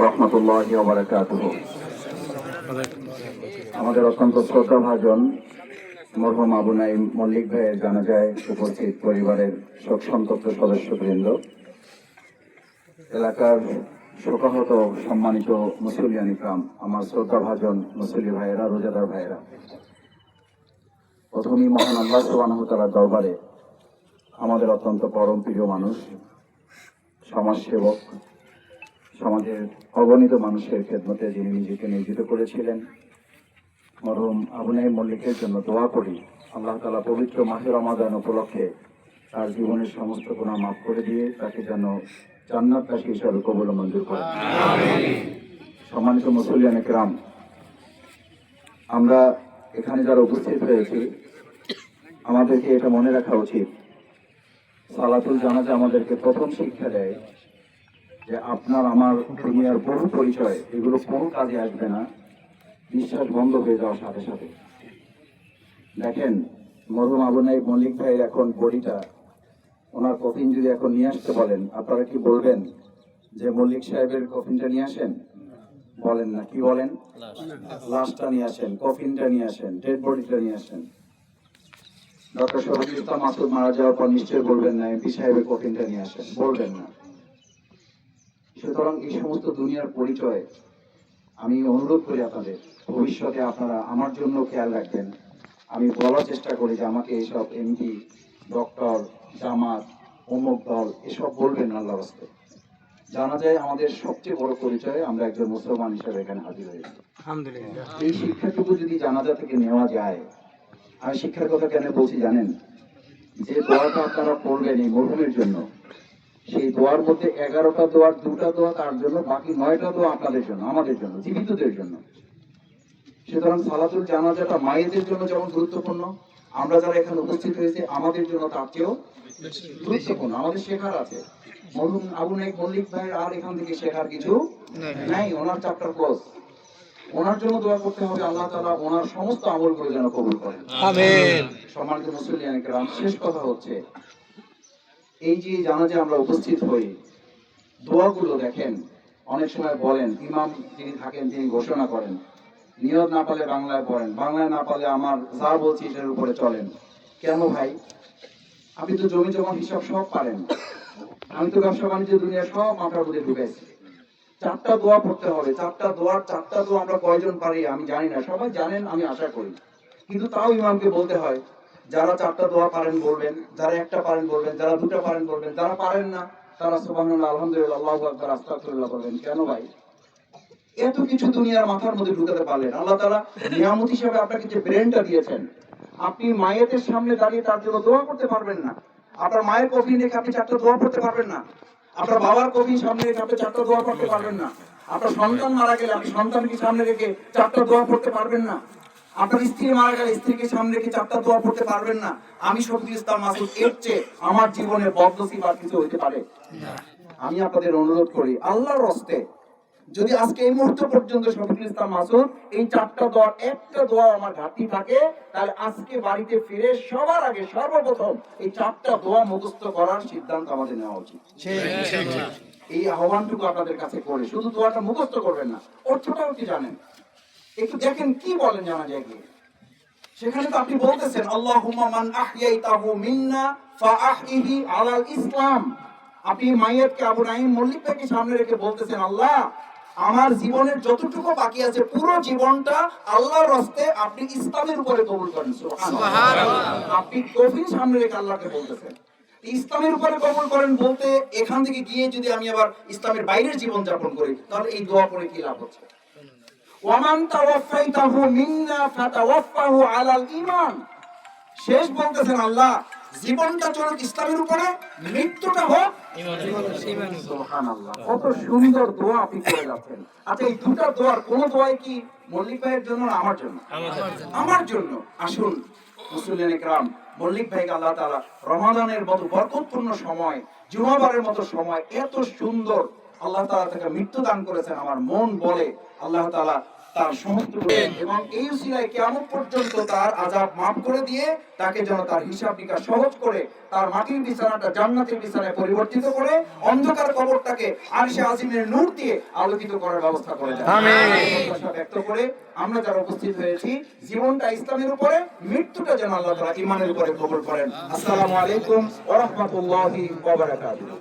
রহমতুল্লাহি ওয়া বারাকাতুহু। আমাদের অত্যন্ত শ্রদ্ধাভাজন মরহুম আবু নাঈম মল্লিক ভাইয়ের জানাজায় উপস্থিত পরিবারের শোক সন্তপ্ত সদস্যবৃন্দ, এলাকার শোকাহত সম্মানিত মুসলিয়ান ইকরাম, আমার শ্রদ্ধাভাজন মুসলি ভাইয়েরা, রোজাদার ভাইয়েরা, প্রথমেই মহান আল্লাহ সুবহানাহু ওয়া তাআলার দরবারে আমাদের অত্যন্ত পরম প্রিয় মানুষ, সমাজসেবক, সমাজের অগণিত মানুষের খেদমতে যিনি নিজেকে নিয়োজিত করেছিলেন, মরহুম আবু নাঈম মল্লিকের জন্য দোয়া করি আল্লাহ তাআলা পবিত্র মাহে রমাদান উপলক্ষে তার জীবনের সমস্ত গুনাহ মাফ করে দিয়ে তাকে যেন জান্নাতবাসী হিসাবে কবুল ও মঞ্জুর করেন। সম্মানিত মুসলিয়ান ইকরাম, আমরা এখানে যারা উপস্থিত হয়েছি আমাদেরকে এটা মনে রাখা উচিত, সালাতুল জানাজা আমাদেরকে প্রথম শিক্ষা দেয় যে আপনার আমার দুনিয়ার বহু পরিচয় এগুলো কোনো কাজে আসবে না বিশ্বাস বন্ধ হয়ে যাওয়ার সাথে সাথে। দেখেন, মরহুম আবু নাঈম মল্লিক ভাইয়ের এখন বডিটা, ওনার কফিন যদি এখন নিয়ে আসতে বলেন, আপনারা কি বলবেন যে মল্লিক সাহেবের কফিনটা নিয়ে আসেন? বলেন না, কি বলেন? লাশটা নিয়ে আসেন, কফিনটা নিয়ে আসেন, ডেড বডিটা নিয়ে আসেন। ডক্টর শফিকুল ইসলাম মাসুদ মারা যাওয়ার পর নিশ্চয় বলবেন না এমপি সাহেবের কফিনটা নিয়ে আসেন, বলবেন না। সুতরাং এই সমস্ত দুনিয়ার পরিচয় আমি অনুরোধ করি আপনাদের, ভবিষ্যতে আপনারা আমার জন্য খেয়াল রাখবেন। আমি বলার চেষ্টা করি যে আমাকে এইসব এমপি, ডক্টর, জামাত, অমুক দল এসব বলবেন না, আল্লাহর রাস্তায়। জানা যায় আমাদের সবচেয়ে বড় পরিচয় আমরা একজন মুসলমান হিসেবে এখানে হাজির হয়েছি। আলহামদুলিল্লাহ। এই শিক্ষাটুকু যদি জানাজা থেকে নেওয়া যায়, আমি শিক্ষার কথা কেন বলছি জানেন? যে দোয়াটা আপনারা পড়বেন এই মরহুমের জন্য, সেই দোয়ার মধ্যে 11টা দোয়ার 2টা দোয়া তার জন্য, বাকি 9টা দোয়া আপনাদের জন্য, আমাদের জন্য, জীবিতদের জন্য। সুতরাং সালাতুল জানাজাটা মায়েদের জন্য যেমন গুরুত্বপূর্ণ, আমরা যারা এখানে উপস্থিত হয়েছে আমাদের জন্য তার চেয়েও গুরুত্বপূর্ণ। আমাদের শেখার আছে। মরহুম আবু নাঈম মল্লিক ভাই আর এখান থেকে শেখার কিছু নাই, ওনার চ্যাপ্টার ক্লোজ। ওনার জন্য দোয়া করতে হবে, আল্লাহ তাআলা ওনার সমস্ত আমলগুলো যেন কবুল করেন। আমিন। সম্মানিত মুসলিয়ান ইকরাম, শেষ কথা হচ্ছে এই যে জানাজা আমরা উপস্থিত হই, দোয়াগুলো দেখেন অনেক সময় বলেন, ইমাম যিনি থাকেন তিনি ঘোষণা করেন, নিয়ত না পারলে বাংলায় পড়েন, বাংলায় না পারলে আমার যা বলছি সেটার উপরে চলেন। কেন ভাই? আপনি তো জমি জমা হিসাব সব পারেন, আমি তো ব্যবসা বাণিজ্য দুনিয়া সব মাথার মধ্যে ঢুকেছি। 4টা দোয়া পড়তে হবে, 4টা দোয়া আমরা কয়জন পারি আমি জানি না, সবাই জানেন আমি আশা করি, কিন্তু তাও ইমামকে বলতে হয়। যারা 4টা দোয়া পারেন বলবেন, যারা একটা পারেন বলবেন, যারা 2টা পারেন বলবেন, যারা পারেন না তারা সুবহানাল্লাহ, আলহামদুলিল্লাহ, আল্লাহু আকবার, আস্তাগফিরুল্লাহ বলবেন। কেন ভাই? এত কিছু দুনিয়ার মাথার মধ্যে ঢুকাতে পারলেন। আল্লাহ তাআলা নিয়ামত হিসেবে আপনাকে যে ব্রেনটা দিয়েছেন, আপনি মায়ের সামনে দাঁড়িয়ে তার জন্য দোয়া করতে পারবেন না। আপনার মায়ের কফিন রেখে আপনি 4টা দোয়া পড়তে পারবেন না। আপনার বাবার কফিন সামনে রেখে আপনি 4টা দোয়া পড়তে পারবেন না। আপনার সন্তান মারা গেলে আপনি সন্তানকে সামনে রেখে 4টা দোয়া পড়তে পারবেন না। আপনার স্ত্রী মারা গেলে স্ত্রীকে সামনে রেখে 4টা দোয়া পড়তে পারবেন না। আমি শফিকুল ইসলাম মাসুদ এর চেয়ে আমার জীবনে বদনসিব আর কিছু হইতে পারে? আমি আপনাদের অনুরোধ করি আল্লাহর হস্তে, যদি আজকে এই মুহূর্ত পর্যন্ত শফিকুল ইসলাম মাসুদ এই 4টা দোয়ার একটা দোয়া আমার ঘাটতি থাকে, তাহলে আজকে বাড়িতে ফিরে সবার আগে সর্বপ্রথম এই 4টা দোয়া মুখস্থ করার সিদ্ধান্ত আমাদের নেওয়া উচিত। এই আহ্বানটুকু আপনাদের কাছে করে, শুধু দোয়াটা মুখস্থ করবেন না, অর্থটাও কি জানেন? একটু দেখেন কি বলেন জানা যায় কি। সেখানে তো আপনি বলতেছেন আল্লাহুম্মা মান আহইয়াইতাহু মিন্না ফাআহইহি আলাল ইসলাম। আপনি মাইয়াতকে আবু নাঈম মল্লিক ভাইকে সামনে রেখে বলতেছেন, আল্লাহ আমার জীবনের যতটুকু বাকি আছে পুরো জীবনটা আল্লাহর রাস্তে আপনি ইসলামের উপরে কবুল করেন। সুবহানাল্লাহ। আপনি কফিন সামনে রেখে আল্লাহকে বলতেছেন, ইসলামের উপরে কবুল করেন বলতে এখান থেকে গিয়ে যদি আমি আবার ইসলামের বাইরের জীবন যাপন করি, তাহলে এই দোয়া পড়ে কি লাভ হচ্ছে? ওয়ামান তাওয়াফাইতাহু মিন্না ফাতাওয়াফাহু আলাল ঈমান। শেষ বলতেছেন আল্লাহ জীবনটা চলুক ইসলামের উপরে, মৃত্যুটা হোক ঈমানের উপরে। সুবহানাল্লাহ, কত সুন্দর দোয়া আপনি করে যাচ্ছেন। আচ্ছা, এই 2টা দোয়ার কোন দোয়াই কি মল্লিক ভাইয়ের জন্য না আমার জন্য? আমার জন্য। আসুন মুসলিম ইকরাম, মল্লিক ভাইকে আল্লাহ তাআলা রমাদানের মতো বরকতপূর্ণ সময়, জুমাবারের মতো সময় এত সুন্দর আল্লাহ তাআলা তাকে মৃত্যু দান করেছেন। আমার মন বলে আল্লাহ তাআলা তার সমস্ত এবং এই উসিলায় কিয়ামত পর্যন্ত তার আযাব মাফ করে দিয়ে তাকে যেন তার হিসাব নিকাশ সহজ করে তার মাটির বিছানাটা জান্নাতের বিছানায় পরিবর্তিত করে অন্ধকার কবরটাকে আরশে আজিমের নূর দিয়ে আলোকিত করার ব্যবস্থা করে দেন। আমিন। ব্যক্ত করে আমরা যারা উপস্থিত হয়েছি জীবনটা ইসলামের উপরে, মৃত্যুটা যেন আল্লাহ তাআলা ঈমানের উপরে কবুল করেন। আসসালামু আলাইকুম ওয়া রাহমাতুল্লাহি ওয়া বারাকাতুহু।